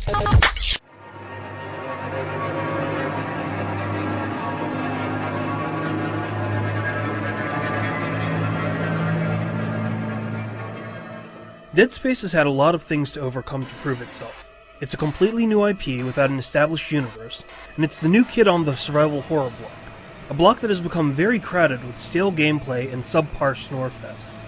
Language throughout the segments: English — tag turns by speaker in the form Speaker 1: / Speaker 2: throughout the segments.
Speaker 1: Dead Space has had a lot of things to overcome to prove itself. It's a completely new IP without an established universe, and it's the new kid on the survival horror block. A block that has become very crowded with stale gameplay and subpar snorefests.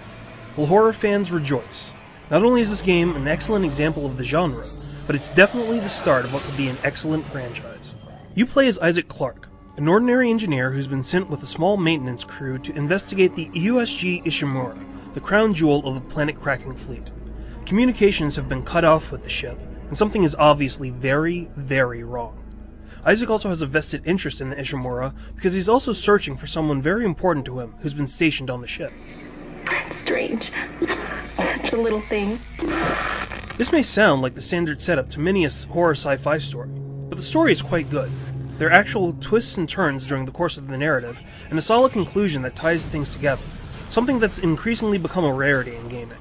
Speaker 1: Will horror fans rejoice? Not only is this game an excellent example of the genre, but it's definitely the start of what could be an excellent franchise. You play as Isaac Clarke, an ordinary engineer who's been sent with a small maintenance crew to investigate the USG Ishimura, the crown jewel of the planet-cracking fleet. Communications have been cut off with the ship, and something is obviously very, very wrong. Isaac also has a vested interest in the Ishimura because he's also searching for someone very important to him who's been stationed on the ship.
Speaker 2: Strange. Such a little thing.
Speaker 1: This may sound like the standard setup to many a horror sci-fi story, but the story is quite good. There are actual twists and turns during the course of the narrative, and a solid conclusion that ties things together, something that's increasingly become a rarity in gaming.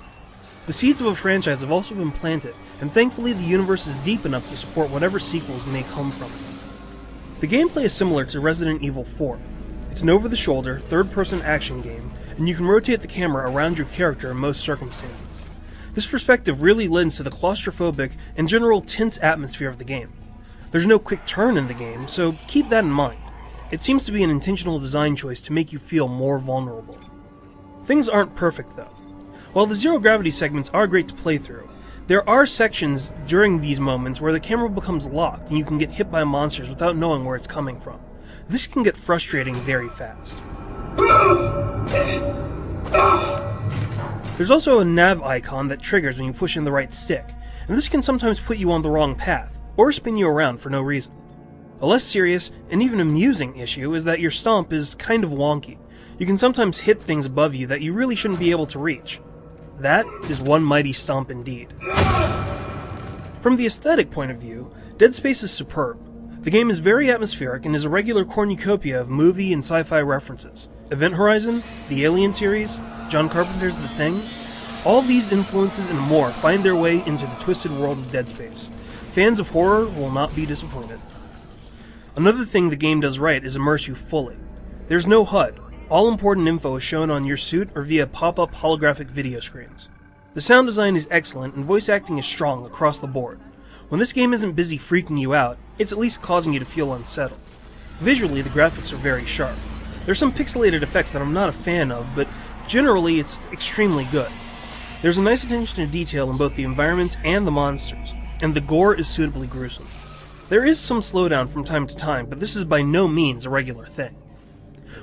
Speaker 1: The seeds of a franchise have also been planted, and thankfully the universe is deep enough to support whatever sequels may come from it. The gameplay is similar to Resident Evil 4. It's an over-the-shoulder, third-person action game, and you can rotate the camera around your character in most circumstances. This perspective really lends to the claustrophobic and general tense atmosphere of the game. There's no quick turn in the game, so keep that in mind. It seems to be an intentional design choice to make you feel more vulnerable. Things aren't perfect though. While the zero-gravity segments are great to play through, there are sections during these moments where the camera becomes locked and you can get hit by monsters without knowing where it's coming from. This can get frustrating very fast. There's also a nav icon that triggers when you push in the right stick, and this can sometimes put you on the wrong path, or spin you around for no reason. A less serious, and even amusing issue is that your stomp is kind of wonky. You can sometimes hit things above you that you really shouldn't be able to reach. That is one mighty stomp indeed. From the aesthetic point of view, Dead Space is superb. The game is very atmospheric and is a regular cornucopia of movie and sci-fi references. Event Horizon, the Alien series, John Carpenter's The Thing, all these influences and more find their way into the twisted world of Dead Space. Fans of horror will not be disappointed. Another thing the game does right is immerse you fully. There's no HUD. All important info is shown on your suit or via pop-up holographic video screens. The sound design is excellent and voice acting is strong across the board. When this game isn't busy freaking you out, it's at least causing you to feel unsettled. Visually, the graphics are very sharp. There's some pixelated effects that I'm not a fan of, but generally it's extremely good. There's a nice attention to detail in both the environments and the monsters, and the gore is suitably gruesome. There is some slowdown from time to time, but this is by no means a regular thing.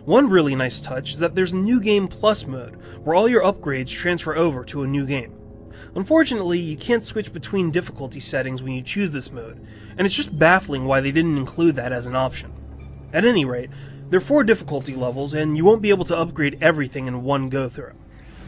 Speaker 1: One really nice touch is that there's a New Game Plus mode, where all your upgrades transfer over to a new game. Unfortunately, you can't switch between difficulty settings when you choose this mode, and it's just baffling why they didn't include that as an option. At any rate, there are 4 difficulty levels, and you won't be able to upgrade everything in one go-through.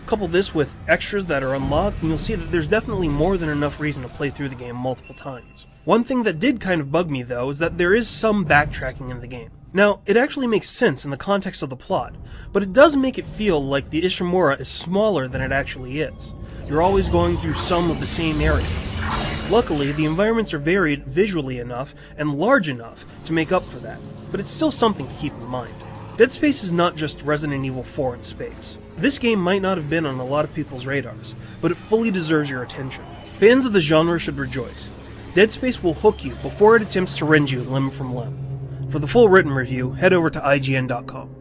Speaker 1: Couple this with extras that are unlocked, and you'll see that there's definitely more than enough reason to play through the game multiple times. One thing that did kind of bug me though is that there is some backtracking in the game. Now, it actually makes sense in the context of the plot, but it does make it feel like the Ishimura is smaller than it actually is. You're always going through some of the same areas. Luckily, the environments are varied visually enough and large enough to make up for that, but it's still something to keep in mind. Dead Space is not just Resident Evil 4 in space. This game might not have been on a lot of people's radars, but it fully deserves your attention. Fans of the genre should rejoice. Dead Space will hook you before it attempts to rend you limb from limb. For the full written review, head over to IGN.com.